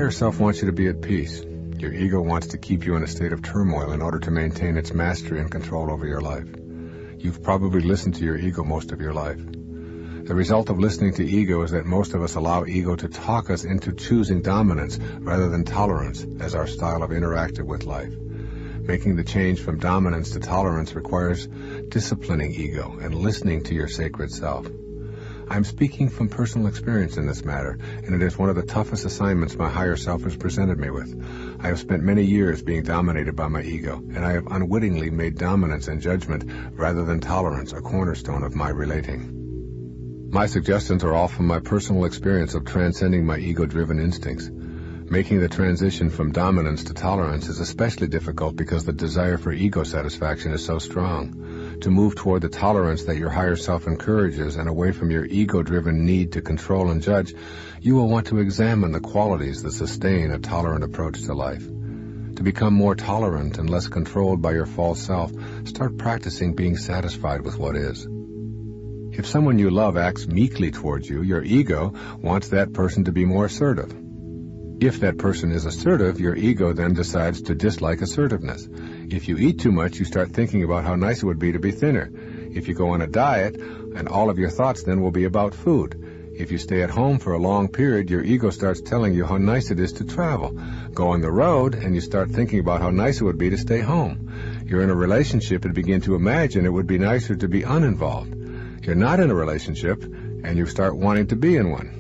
higher self wants you to be at peace. Your ego wants to keep you in a state of turmoil in order to maintain its mastery and control over your life. You've probably listened to your ego most of your life. The result of listening to ego is that most of us allow ego to talk us into choosing dominance rather than tolerance as our style of interacting with life. Making the change from dominance to tolerance requires disciplining ego and listening to your sacred self. I'm speaking from personal experience in this matter, and it is one of the toughest assignments my higher self has presented me with. I have spent many years being dominated by my ego, and I have unwittingly made dominance and judgment rather than tolerance a cornerstone of my relating. My suggestions are all from my personal experience of transcending my ego-driven instincts. Making the transition from dominance to tolerance is especially difficult because the desire for ego satisfaction is so strong. To move toward the tolerance that your higher self encourages and away from your ego-driven need to control and judge, you will want to examine the qualities that sustain a tolerant approach to life. To become more tolerant and less controlled by your false self, start practicing being satisfied with what is. If someone you love acts meekly towards you, your ego wants that person to be more assertive. If that person is assertive, your ego then decides to dislike assertiveness. If you eat too much, you start thinking about how nice it would be to be thinner. If you go on a diet, and all of your thoughts then will be about food. If you stay at home for a long period, your ego starts telling you how nice it is to travel. Go on the road, and you start thinking about how nice it would be to stay home. You're in a relationship and begin to imagine it would be nicer to be uninvolved. You're not in a relationship, and you start wanting to be in one.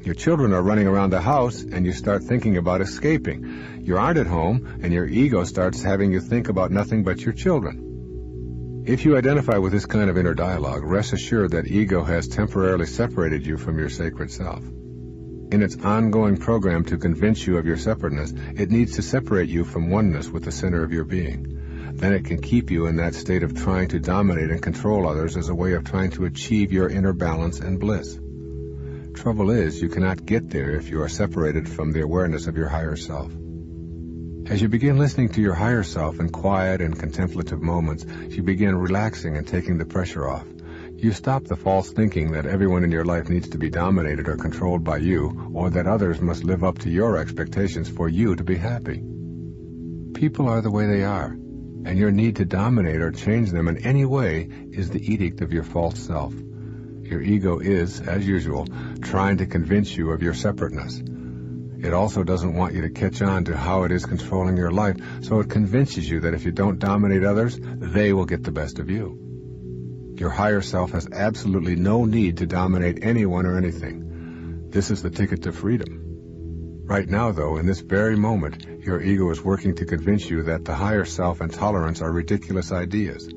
Your children are running around the house, and you start thinking about escaping. You aren't at home, and your ego starts having you think about nothing but your children. If you identify with this kind of inner dialogue, rest assured that ego has temporarily separated you from your sacred self. In its ongoing program to convince you of your separateness, it needs to separate you from oneness with the center of your being. Then it can keep you in that state of trying to dominate and control others as a way of trying to achieve your inner balance and bliss. Trouble is, you cannot get there if you are separated from the awareness of your higher self. As you begin listening to your higher self in quiet and contemplative moments, you begin relaxing and taking the pressure off. You stop the false thinking that everyone in your life needs to be dominated or controlled by you, or that others must live up to your expectations for you to be happy. People are the way they are, and your need to dominate or change them in any way is the edict of your false self. Your ego is, as usual, trying to convince you of your separateness. It also doesn't want you to catch on to how it is controlling your life, so it convinces you that if you don't dominate others, they will get the best of you. Your higher self has absolutely no need to dominate anyone or anything. This is the ticket to freedom. Right now, though, in this very moment, your ego is working to convince you that the higher self and tolerance are ridiculous ideas.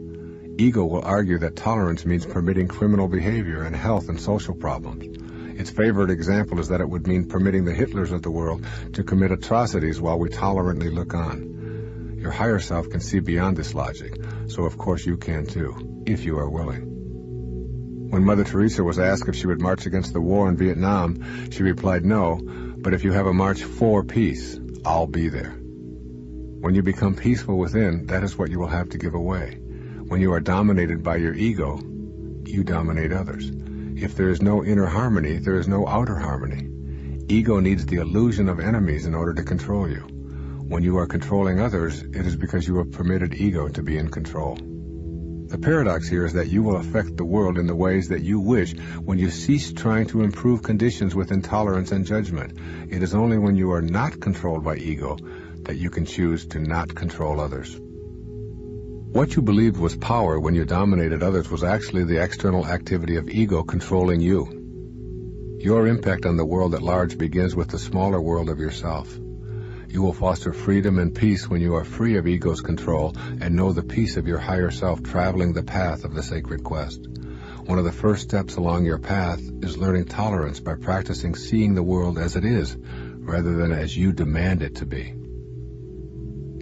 Ego will argue that tolerance means permitting criminal behavior and health and social problems. Its favorite example is that it would mean permitting the Hitlers of the world to commit atrocities while we tolerantly look on. Your higher self can see beyond this logic, so of course you can too, if you are willing. When Mother Teresa was asked if she would march against the war in Vietnam, she replied, "No, but if you have a march for peace, I'll be there." When you become peaceful within, that is what you will have to give away. When you are dominated by your ego, you dominate others. If there is no inner harmony, there is no outer harmony. Ego needs the illusion of enemies in order to control you. When you are controlling others, it is because you have permitted ego to be in control. The paradox here is that you will affect the world in the ways that you wish when you cease trying to improve conditions with intolerance and judgment. It is only when you are not controlled by ego that you can choose to not control others. What you believed was power when you dominated others was actually the external activity of ego controlling you. Your impact on the world at large begins with the smaller world of yourself. You will foster freedom and peace when you are free of ego's control and know the peace of your higher self traveling the path of the sacred quest. One of the first steps along your path is learning tolerance by practicing seeing the world as it is, rather than as you demand it to be.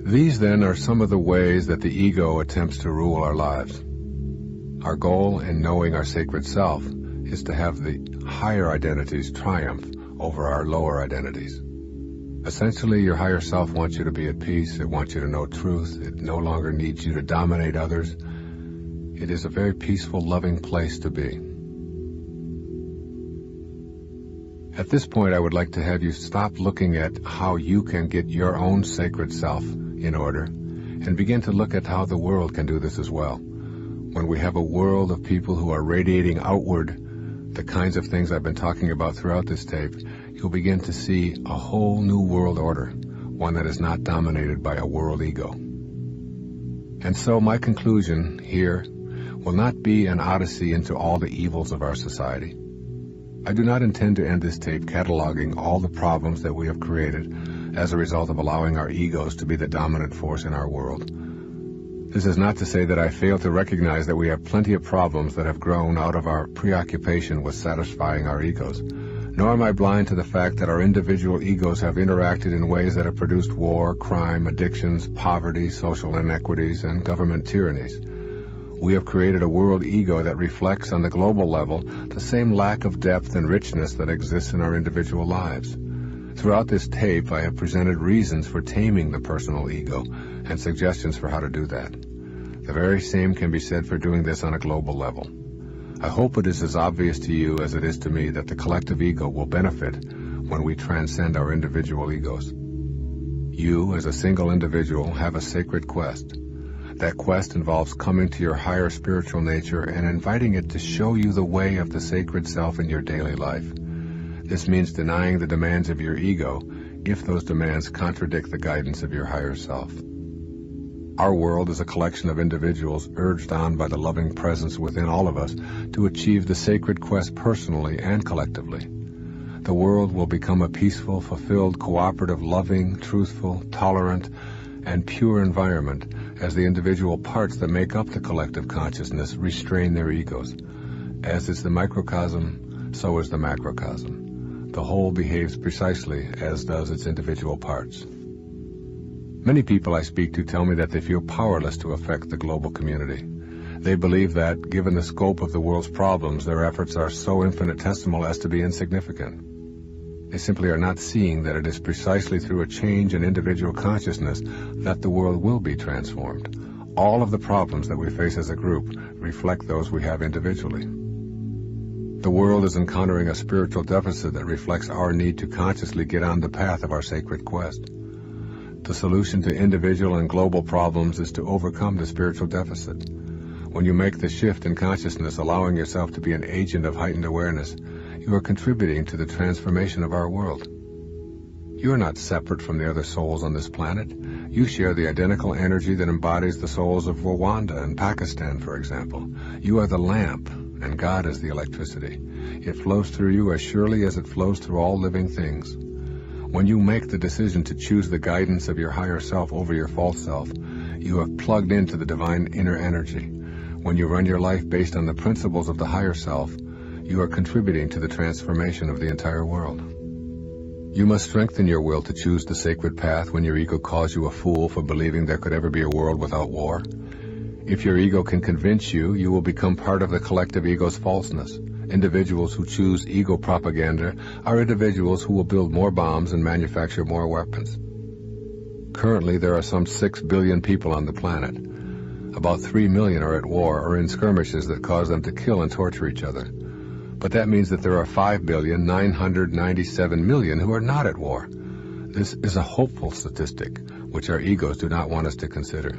These, then, are some of the ways that the ego attempts to rule our lives. Our goal in knowing our sacred self is to have the higher identities triumph over our lower identities. Essentially, your higher self wants you to be at peace. It wants you to know truth. It no longer needs you to dominate others. It is a very peaceful, loving place to be. At this point, I would like to have you stop looking at how you can get your own sacred self in order and begin to look at how the world can do this as well. When we have a world of people who are radiating outward the kinds of things I've been talking about throughout this tape, you'll begin to see a whole new world order, one that is not dominated by a world ego. And so my conclusion here will not be an odyssey into all the evils of our society. I do not intend to end this tape cataloging all the problems that we have created as a result of allowing our egos to be the dominant force in our world. This is not to say that I fail to recognize that we have plenty of problems that have grown out of our preoccupation with satisfying our egos, nor am I blind to the fact that our individual egos have interacted in ways that have produced war, crime, addictions, poverty, social inequities, and government tyrannies. We have created a world ego that reflects on the global level the same lack of depth and richness that exists in our individual lives. Throughout this tape, I have presented reasons for taming the personal ego and suggestions for how to do that. The very same can be said for doing this on a global level. I hope it is as obvious to you as it is to me that the collective ego will benefit when we transcend our individual egos. You, as a single individual, have a sacred quest. That quest involves coming to your higher spiritual nature and inviting it to show you the way of the sacred self in your daily life. This means denying the demands of your ego if those demands contradict the guidance of your higher self. Our world is a collection of individuals urged on by the loving presence within all of us to achieve the sacred quest personally and collectively. The world will become a peaceful, fulfilled, cooperative, loving, truthful, tolerant, and pure environment as the individual parts that make up the collective consciousness restrain their egos. As is the microcosm, so is the macrocosm. The whole behaves precisely as does its individual parts. Many people I speak to tell me that they feel powerless to affect the global community. They believe that, given the scope of the world's problems, their efforts are so infinitesimal as to be insignificant. They simply are not seeing that it is precisely through a change in individual consciousness that the world will be transformed. All of the problems that we face as a group reflect those we have individually. The world is encountering a spiritual deficit that reflects our need to consciously get on the path of our sacred quest. The solution to individual and global problems is to overcome the spiritual deficit. When you make the shift in consciousness, allowing yourself to be an agent of heightened awareness, you are contributing to the transformation of our world. You are not separate from the other souls on this planet. You share the identical energy that embodies the souls of Rwanda and Pakistan, for example. You are the lamp, and God is the electricity. It flows through you as surely as it flows through all living things. When you make the decision to choose the guidance of your higher self over your false self, you have plugged into the divine inner energy. When you run your life based on the principles of the higher self, you are contributing to the transformation of the entire world. You must strengthen your will to choose the sacred path when your ego calls you a fool for believing there could ever be a world without war. If your ego can convince you, you will become part of the collective ego's falseness. Individuals who choose ego propaganda are individuals who will build more bombs and manufacture more weapons. Currently, there are some 6 billion people on the planet. About 3 million are at war or in skirmishes that cause them to kill and torture each other. But that means that there are 5,997,000,000 who are not at war. This is a hopeful statistic, which our egos do not want us to consider.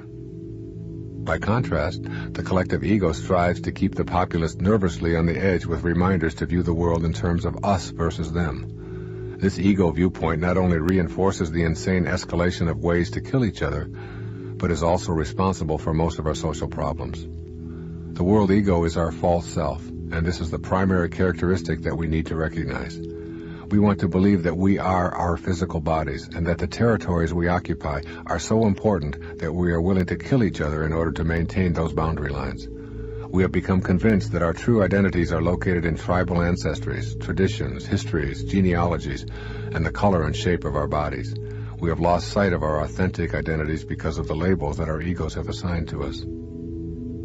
By contrast, the collective ego strives to keep the populace nervously on the edge with reminders to view the world in terms of us versus them. This ego viewpoint not only reinforces the insane escalation of ways to kill each other, but is also responsible for most of our social problems. The world ego is our false self, and this is the primary characteristic that we need to recognize. We want to believe that we are our physical bodies and that the territories we occupy are so important that we are willing to kill each other in order to maintain those boundary lines. We have become convinced that our true identities are located in tribal ancestries, traditions, histories, genealogies, and the color and shape of our bodies. We have lost sight of our authentic identities because of the labels that our egos have assigned to us.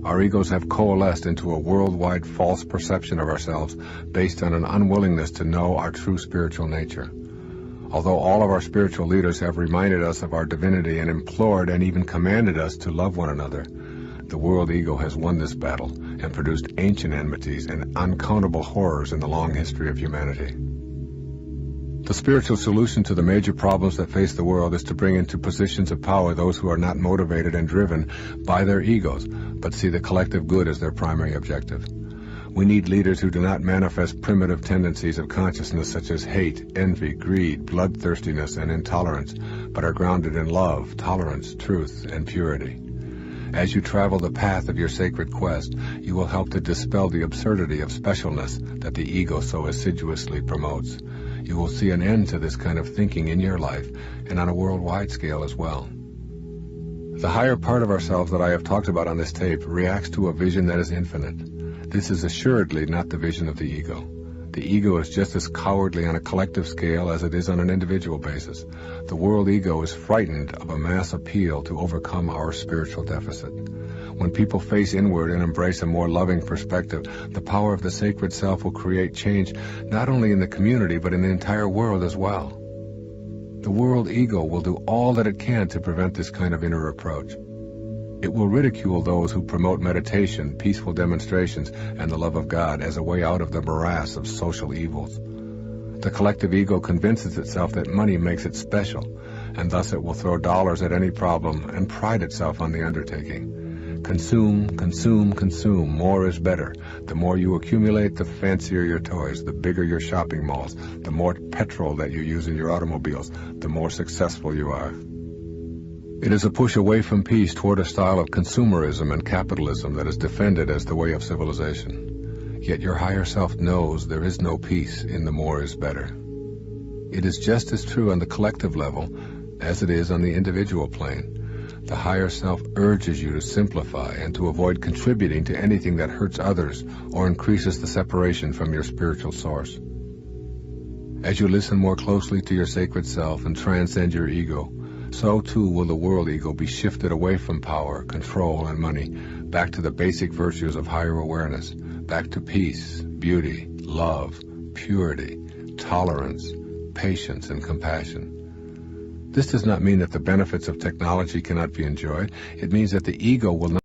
Our egos have coalesced into a worldwide false perception of ourselves based on an unwillingness to know our true spiritual nature. Although all of our spiritual leaders have reminded us of our divinity and implored and even commanded us to love one another, the world ego has won this battle and produced ancient enmities and uncountable horrors in the long history of humanity. The spiritual solution to the major problems that face the world is to bring into positions of power those who are not motivated and driven by their egos, but see the collective good as their primary objective. We need leaders who do not manifest primitive tendencies of consciousness such as hate, envy, greed, bloodthirstiness, and intolerance, but are grounded in love, tolerance, truth, and purity. As you travel the path of your sacred quest, you will help to dispel the absurdity of specialness that the ego so assiduously promotes. You will see an end to this kind of thinking in your life and on a worldwide scale as well. The higher part of ourselves that I have talked about on this tape reacts to a vision that is infinite. This is assuredly not the vision of the ego. The ego is just as cowardly on a collective scale as it is on an individual basis. The world ego is frightened of a mass appeal to overcome our spiritual deficit. When people face inward and embrace a more loving perspective, the power of the sacred self will create change not only in the community but in the entire world as well. The world ego will do all that it can to prevent this kind of inner approach. It will ridicule those who promote meditation, peaceful demonstrations, and the love of God as a way out of the morass of social evils. The collective ego convinces itself that money makes it special, and thus it will throw dollars at any problem and pride itself on the undertaking. Consume, consume, consume. More is better. The more you accumulate, the fancier your toys, the bigger your shopping malls, the more petrol that you use in your automobiles, the more successful you are. It is a push away from peace toward a style of consumerism and capitalism that is defended as the way of civilization. Yet your higher self knows there is no peace in the more is better. It is just as true on the collective level as it is on the individual plane. The higher self urges you to simplify and to avoid contributing to anything that hurts others or increases the separation from your spiritual source. As you listen more closely to your sacred self and transcend your ego, so too will the world ego be shifted away from power, control, and money, back to the basic virtues of higher awareness, back to peace, beauty, love, purity, tolerance, patience, and compassion. This does not mean that the benefits of technology cannot be enjoyed. It means that the ego will not